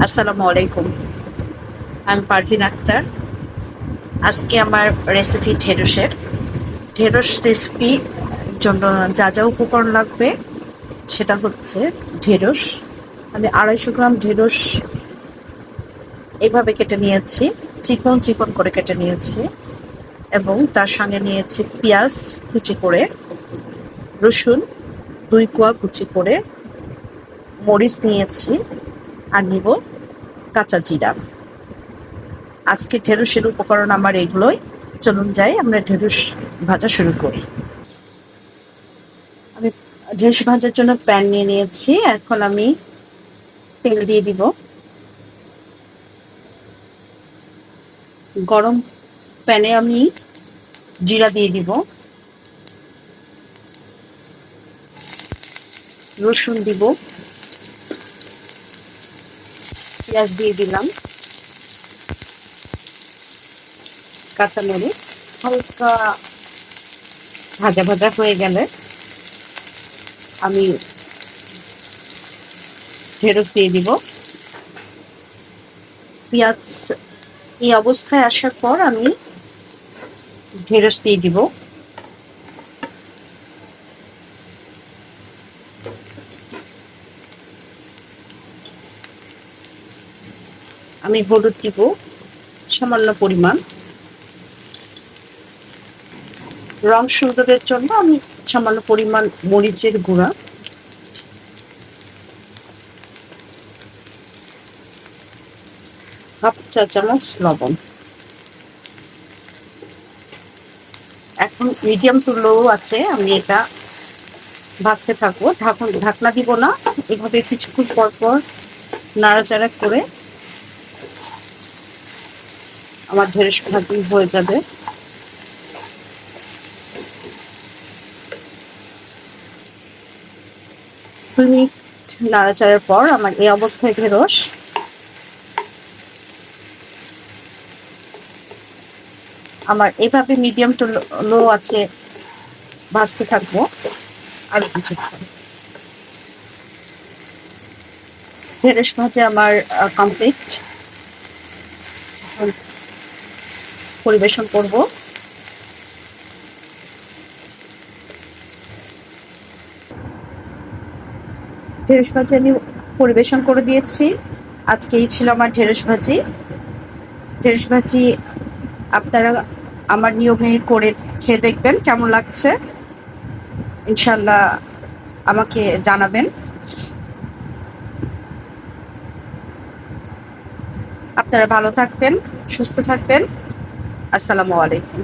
আসসালামু আলাইকুম। আমি পারভিন আক্তার। আজকে আমার রেসিপি ঢেঁড়সের। ঢেঁড়স রেসিপি জন্য যা যা উপকরণ লাগবে সেটা হচ্ছে ঢেঁড়স। আমি 250 গ্রাম ঢেঁড়স এইভাবে কেটে নিয়েছি, চিকন চিকন করে কেটে নিয়েছি, এবং তার সঙ্গে নিয়েছি পেঁয়াজ কুচি করে, রসুন 2 কোয়া কুচি করে, মরিচ নিয়েছি, আর নিব কাঁচা জিরা। আজকে ঢেঁড়সের উপকরণ আমার এগুলোই। চলুন যাই, আমরা ঢেঁড়স ভাজা শুরু করি। আমি ঢেঁড়স ভাজার জন্য প্যান নিয়ে নিয়েছি। এখন আমি তেল দিয়ে দিব। গরম প্যানে আমি জিরা দিয়ে দিব, রসুন দিব, পেঁয়াজ দিয়ে দিলাম, কাঁচামরিচ হালকা ভাজা ভাজা হয়ে গেলে আমি ঢেঁড়স দিয়ে দিব। পেঁয়াজ এই অবস্থায় আসার পর আমি ঢেঁড়স দিয়ে দিব। আমি হলুদ দিব সামান্য পরিমাণ। রং সুন্দরের জন্য আমি সামান্য পরিমাণ মরিচের গুঁড়া, হাফ চা চামচ লবণ। এখন মিডিয়াম টু লো আছে আমি এটা ভাজতে থাকবো। ঢাকনা দিব না, এভাবে কিছুক্ষণ পর পর নাড়াচাড়া করে আমার ঢেঁড়স ভাজি হয়ে যাবে। দুই মিনিট নাড়াচাড়ার পর আমার এই অবস্থায় ঢেঁড়স। আমার এভাবে মিডিয়াম টু লো আছে ভাজতে থাকবো আর কিছুক্ষণ। ঢেঁড়স ভাজা আমার কমপ্লিট। পরিবেশন করব। ঢেঁড়স ভাজি আমি পরিবেশন করে দিয়েছি। আজকে এই ছিল আমার ঢেঁড়স ভাজি। ঢেঁড়স ভাজি আপনারা আমার নিয়মে করে খেয়ে দেখবেন কেমন লাগছে। ইনশাল্লাহ আমাকে জানাবেন। আপনারা ভালো থাকবেন, সুস্থ থাকবেন। আসসালামু আলাইকুম।